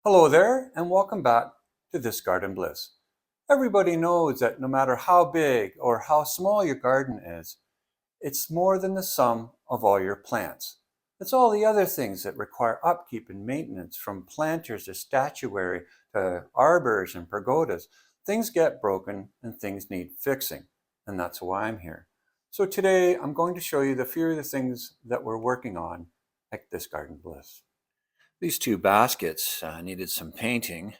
Hello there, and welcome back to This Garden Bliss. Everybody knows that no matter how big or how small your garden is, it's more than the sum of all your plants. It's all the other things that require upkeep and maintenance, from planters to statuary to arbors and pergolas. Things get broken and things need fixing, and that's why I'm here. So today I'm going to show you the few of the things that we're working on at This Garden Bliss. These two baskets needed some painting.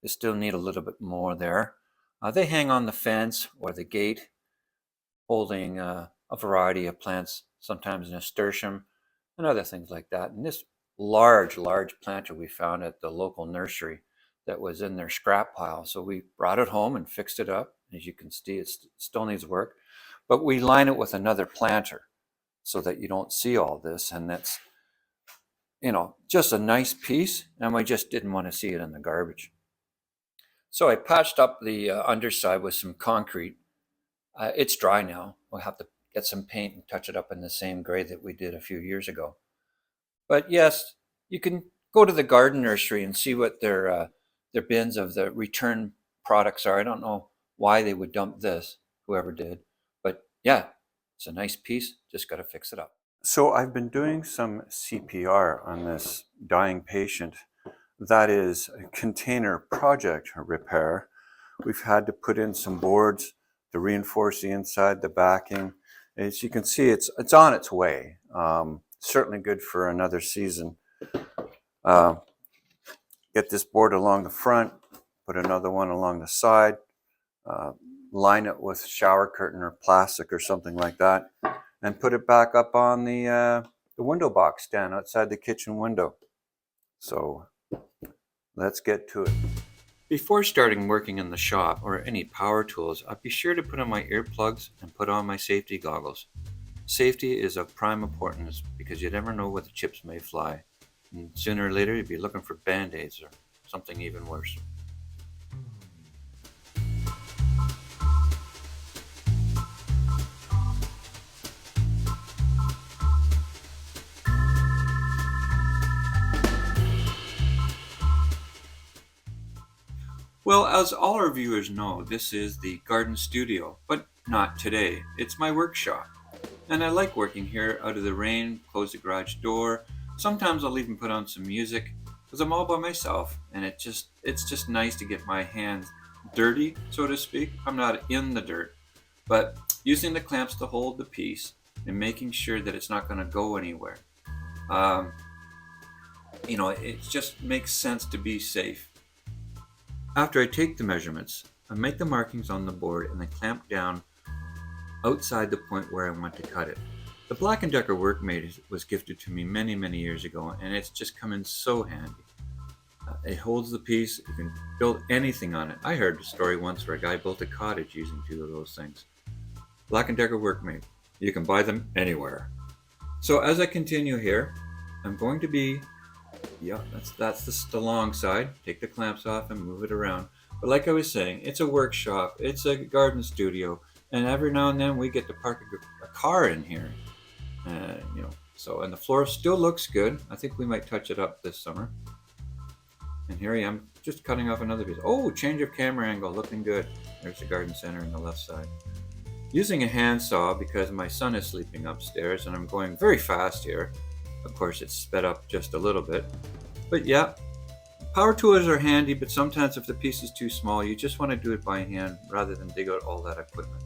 They still need a little bit more there. They hang on the fence or the gate, holding a variety of plants, sometimes nasturtium and other things like that. And this large planter we found at the local nursery that was in their scrap pile. So we brought it home and fixed it up. As you can see, it still needs work, but we line it with another planter so that you don't see all this. And that's, just a nice piece, and we just didn't want to see it in the garbage. So I patched up the underside with some concrete. It's dry now. We'll have to get some paint and touch it up in the same gray that we did a few years ago. But yes, you can go to the garden nursery and see what their bins of the return products are. I don't know why they would dump this, whoever did, but yeah, it's a nice piece. Just got to fix it up. So I've been doing some CPR on this dying patient. That is a container project repair. We've had to put in some boards to reinforce the inside, the backing. As you can see, it's on its way. Certainly good for another season. Get this board along the front, put another one along the side, line it with shower curtain or plastic or something like that, and put it back up on the window box stand outside the kitchen window. So let's get to it. Before starting working in the shop or any power tools, I'd be sure to put on my earplugs and put on my safety goggles. Safety is of prime importance because you never know where the chips may fly. And sooner or later you'd be looking for band-aids or something even worse. Well, as all our viewers know, this is the garden studio, but not today. It's my workshop. And I like working here out of the rain, close the garage door. Sometimes I'll even put on some music because I'm all by myself, and it's just nice to get my hands dirty, so to speak. I'm not in the dirt, but using the clamps to hold the piece and making sure that it's not going to go anywhere. It just makes sense to be safe. After I take the measurements, I make the markings on the board and then clamp down outside the point where I want to cut it. The Black & Decker Workmate was gifted to me many years ago, and it's just come in so handy. It holds the piece. You can build anything on it. I heard a story once where a guy built a cottage using two of those things. Black & Decker Workmate. You can buy them anywhere. So as I continue here, I'm going to be that's the long side. Take the clamps off and move it around. But like I was saying, it's a workshop. It's a garden studio. And every now and then we get to park a car in here. And the floor still looks good. I think we might touch it up this summer. And here I am, just cutting off another piece. Oh, change of camera angle, looking good. There's the garden center on the left side. Using a handsaw because my son is sleeping upstairs and I'm going very fast here. Of course, it's sped up just a little bit. But yeah, power tools are handy, but sometimes if the piece is too small, you just want to do it by hand rather than dig out all that equipment.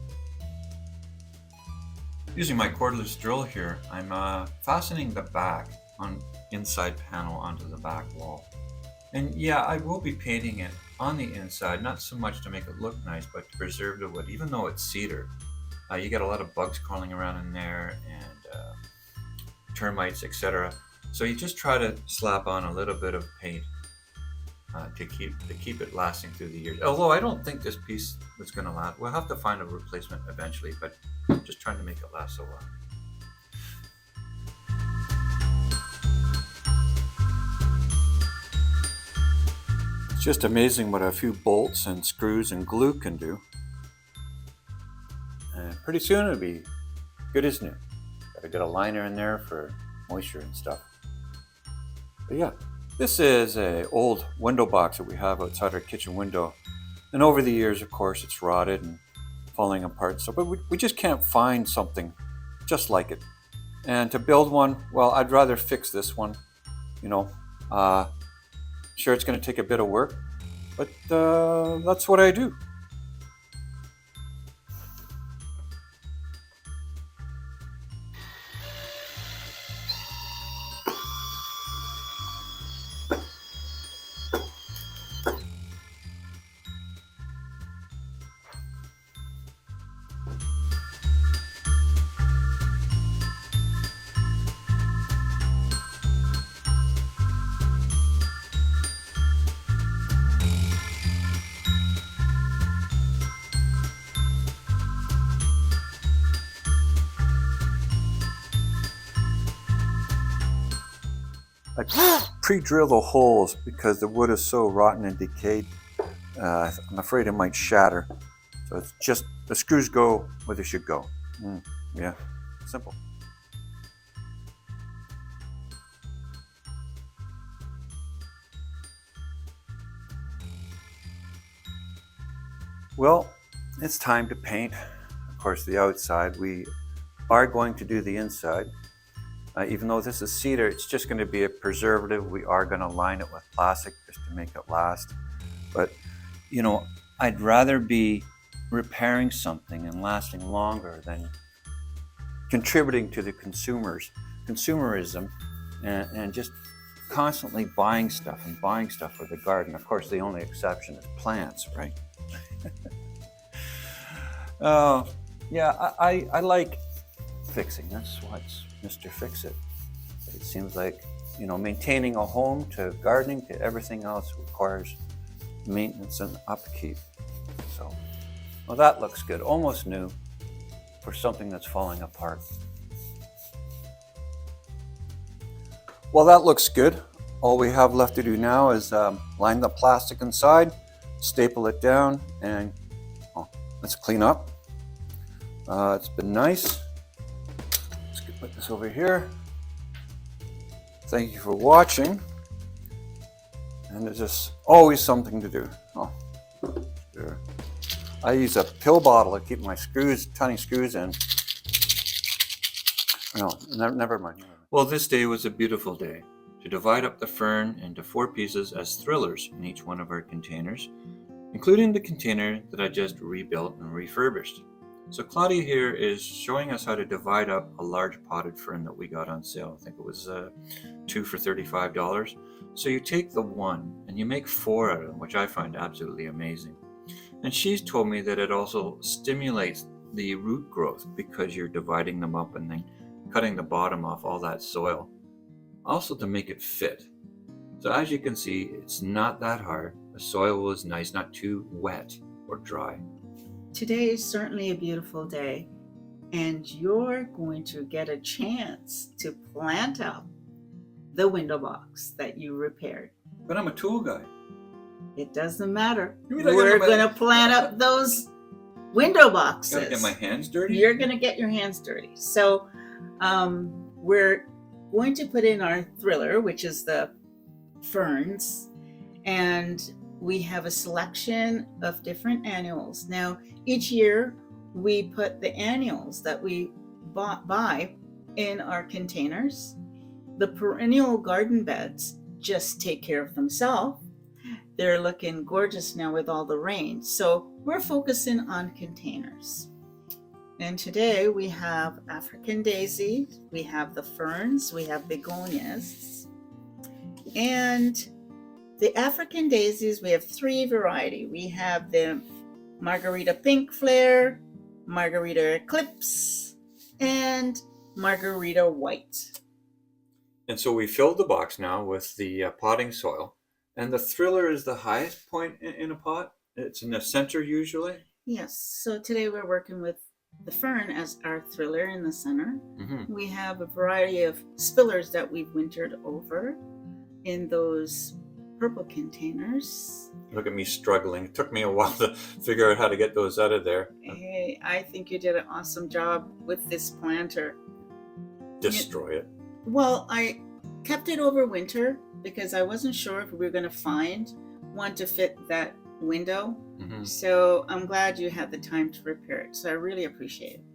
Using my cordless drill here, I'm fastening the back inside panel onto the back wall. And yeah, I will be painting it on the inside, not so much to make it look nice, but to preserve the wood, even though it's cedar. You get a lot of bugs crawling around in there and termites, etc. So you just try to slap on a little bit of paint to keep it lasting through the years. Although I don't think this piece is going to last. We'll have to find a replacement eventually, but I'm just trying to make it last a while. It's just amazing what a few bolts and screws and glue can do. And pretty soon it'll be good as new. Got to get a liner in there for moisture and stuff. But yeah, This is an old window box that we have outside our kitchen window. And over the years, of course, it's rotted and falling apart. So, but we just can't find something just like it. And to build one, well, I'd rather fix this one. You know, sure, it's going to take a bit of work, but that's what I do. I pre-drill the holes because the wood is so rotten and decayed. I'm afraid it might shatter. So it's just the screws go where they should go. Yeah, simple. Well, it's time to paint. Of course, the outside. We are going to do the inside. Even though this is cedar, it's just going to be a preservative. We are going to line it with plastic just to make it last. But, you know, I'd rather be repairing something and lasting longer than contributing to the consumerism and just constantly buying stuff for the garden. Of course, the only exception is plants, right? Yeah, I like fixing. That's what's Mr. Fix-It. It seems like, you know, maintaining a home to gardening to everything else requires maintenance and upkeep. So, well, that looks good. Almost new for something that's falling apart. Well, that looks good. All we have left to do now is line the plastic inside, staple it down, and let's clean up. It's been nice. Put this over here. Thank you for watching. And there's just always something to do. Oh, sure. I use a pill bottle to keep my screws, tiny screws in. No, never mind. Well, this day was a beautiful day. To divide up the fern into 4 pieces as thrillers in each one of our containers, including the container that I just rebuilt and refurbished. So Claudia here is showing us how to divide up a large potted fern that we got on sale. I think it was 2 for $35. So you take the one and you make 4 out of them, which I find absolutely amazing. And she's told me that it also stimulates the root growth because you're dividing them up and then cutting the bottom off all that soil. Also to make it fit. So as you can see, it's not that hard. The soil was nice, not too wet or dry. Today is certainly a beautiful day, and you're going to get a chance to plant up the window box that you repaired. But I'm a tool guy. It doesn't matter. We're going to plant up those window boxes. Gotta get my hands dirty? You're going to get your hands dirty. So we're going to put in our thriller, which is the ferns, and we have a selection of different annuals. Now, each year we put the annuals that we buy in our containers. The perennial garden beds just take care of themselves. They're looking gorgeous now with all the rain. So we're focusing on containers. And today we have African daisy, we have the ferns, we have begonias, and the African daisies, we have 3 varieties. We have the Margarita Pink Flare, Margarita Eclipse, and Margarita White. And so we filled the box now with the potting soil. And the thriller is the highest point in a pot? It's in the center usually? Yes. So today we're working with the fern as our thriller in the center. Mm-hmm. We have a variety of spillers that we've wintered over in those purple containers. Look at me struggling. It took me a while to figure out how to get those out of there. Hey, I think you did an awesome job with this planter. Destroy it. Well, kept it over winter because I wasn't sure if we were going to find one to fit that window. So I'm glad you had the time to repair it. So I really appreciate it.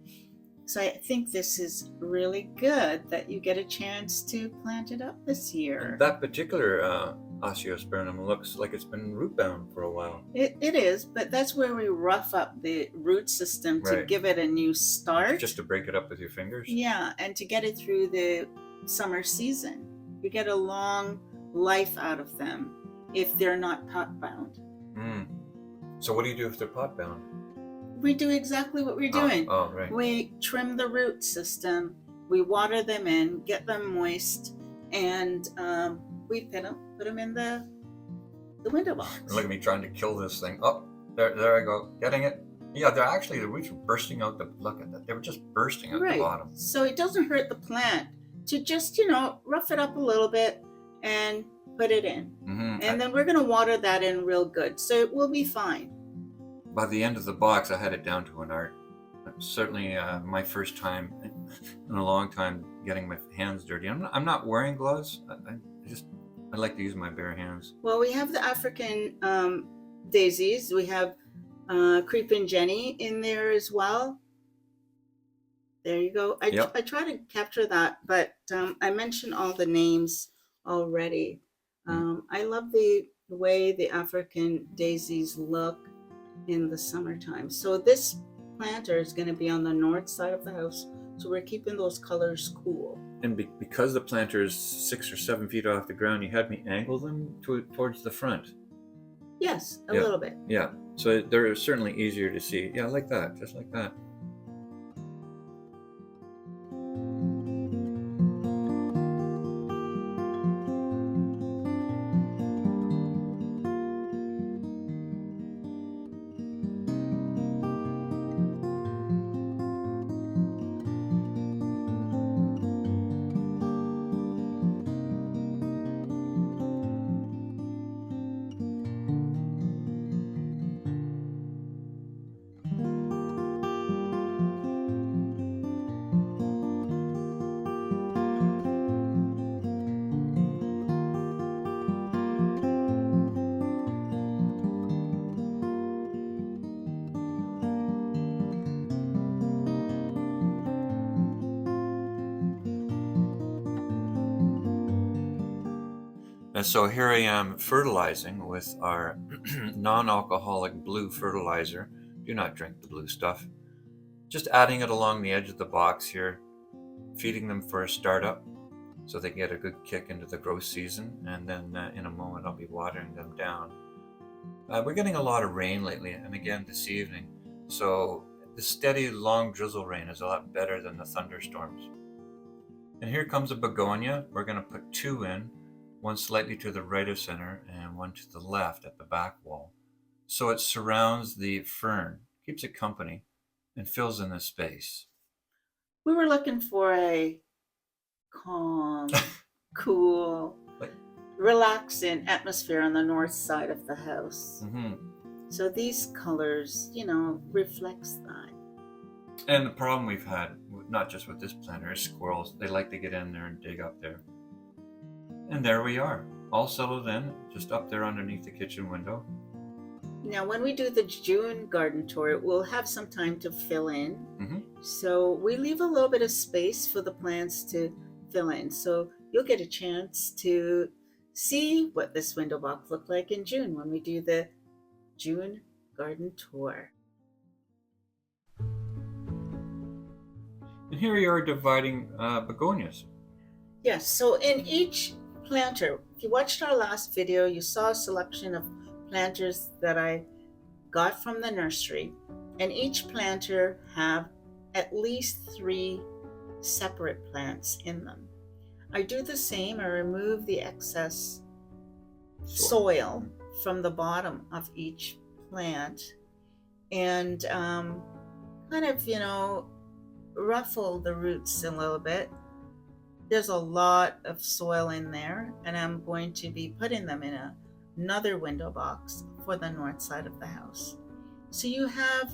So I think this is really good that you get a chance to plant it up this year. And that particular Osteospermum looks like it's been root bound for a while. It is, but that's where we rough up the root system to give it a new start. Just to break it up with your fingers? Yeah, and to get it through the summer season. You get a long life out of them if they're not pot bound. So what do you do if they're pot bound? We do exactly what we're doing. Oh, right. We trim the root system, we water them in, get them moist, and we put them in the window box. Look at me trying to kill this thing. Oh, there I go, getting it. Yeah, the roots were bursting out. Look at that. They were just bursting out the bottom. So it doesn't hurt the plant to just, rough it up a little bit and put it in. And then we're going to water that in real good. So it will be fine. By the end of the box, I had it down to an art. Certainly my first time in a long time getting my hands dirty. I'm not wearing gloves. I like to use my bare hands. Well, we have the African daisies. We have Creepin' Jenny in there as well. There you go. I try to capture that, but I mentioned all the names already. I love the way the African daisies look in the summertime. So this planter is going to be on the north side of the house, so we're keeping those colors cool. And because the planter is 6 or 7 feet off the ground, you had me angle them towards the front. Yes, a little bit. Yeah, so they're certainly easier to see. Yeah, like that, just like that. And so here I am fertilizing with our non-alcoholic blue fertilizer. Do not drink the blue stuff. Just adding it along the edge of the box here, feeding them for a startup so they can get a good kick into the growth season. And then in a moment, I'll be watering them down. We're getting a lot of rain lately, and again this evening. So the steady, long drizzle rain is a lot better than the thunderstorms. And here comes a begonia. We're going to put 2 in. One slightly to the right of center and one to the left at the back wall. So it surrounds the fern, keeps it company, and fills in the space. We were looking for a calm, cool, relaxing atmosphere on the north side of the house. So these colors, reflects that. And the problem we've had, not just with this planter, is squirrels. They like to get in there and dig up there. And there we are, all settled in, just up there underneath the kitchen window. Now, when we do the June garden tour, we'll have some time to fill in. So we leave a little bit of space for the plants to fill in. So you'll get a chance to see what this window box looked like in June when we do the June garden tour. And here we are dividing begonias. Yes, so in each planter, if you watched our last video, you saw a selection of planters that I got from the nursery, and each planter have at least 3 separate plants in them. I do the same. I remove the excess soil from the bottom of each plant and kind of, ruffle the roots a little bit. There's a lot of soil in there, and I'm going to be putting them in another window box for the north side of the house. So you have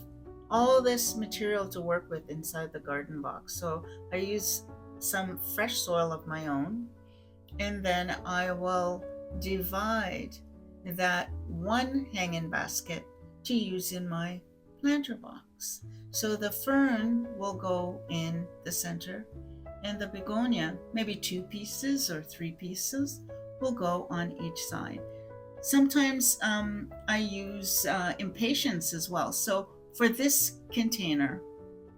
all this material to work with inside the garden box. So I use some fresh soil of my own, and then I will divide that one hanging basket to use in my planter box. So the fern will go in the center, and the begonia, maybe 2 pieces or 3 pieces, will go on each side. Sometimes I use impatiens as well. So for this container,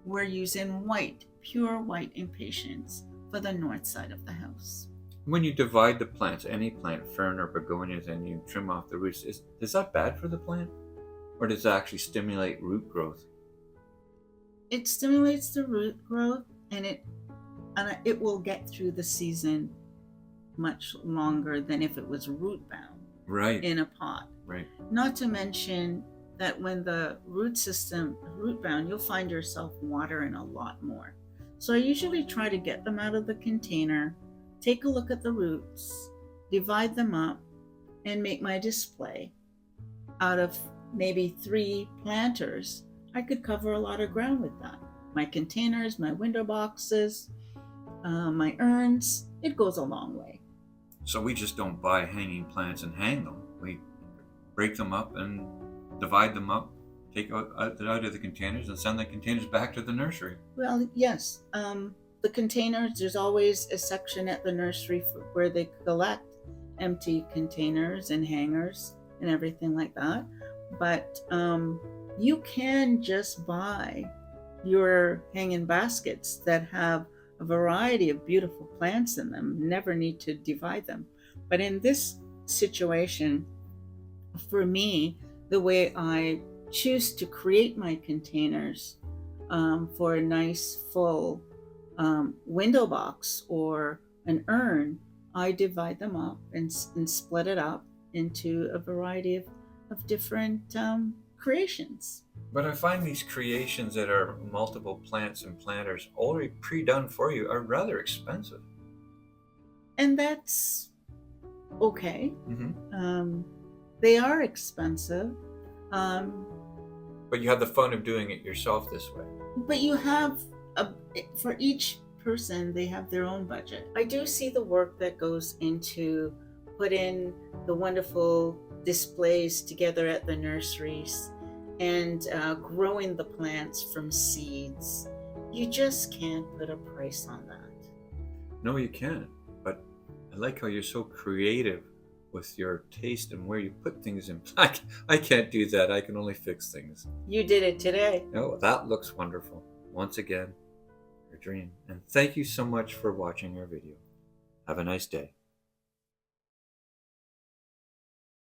we're using white, pure white impatiens for the north side of the house. When you divide the plants, any plant, fern or begonias, and you trim off the roots, is that bad for the plant? Or does it actually stimulate root growth? It stimulates the root growth, and it will get through the season much longer than if it was root bound Right. in a pot. Right. Not to mention that when the root system root bound, you'll find yourself watering a lot more. So I usually try to get them out of the container, take a look at the roots, divide them up, and make my display. Out of maybe 3 planters, I could cover a lot of ground with that. My containers, my window boxes, my urns, it goes a long way. So we just don't buy hanging plants and hang them. We break them up and divide them up, take out of the containers, and send the containers back to the nursery. Well, yes. The containers, there's always a section at the nursery where they collect empty containers and hangers and everything like that. But you can just buy your hanging baskets that have a variety of beautiful plants in them. Never need to divide them. But in this situation, for me, the way I choose to create my containers for a nice full window box or an urn, I divide them up and split it up into a variety of different creations. But I find these creations that are multiple plants and planters already pre-done for you are rather expensive. And that's okay. Mm-hmm. They are expensive. But you have the fun of doing it yourself this way. But you have, for each person, they have their own budget. I do see the work that goes into putting the wonderful displays together at the nurseries and growing the plants from seeds. You just can't put a price on that. No, you can't. But I like how you're so creative with your taste and where you put things in. I can't do that. I can only fix things. You did it today. Oh, that looks wonderful. Once again, your dream. And thank you so much for watching our video. Have a nice day.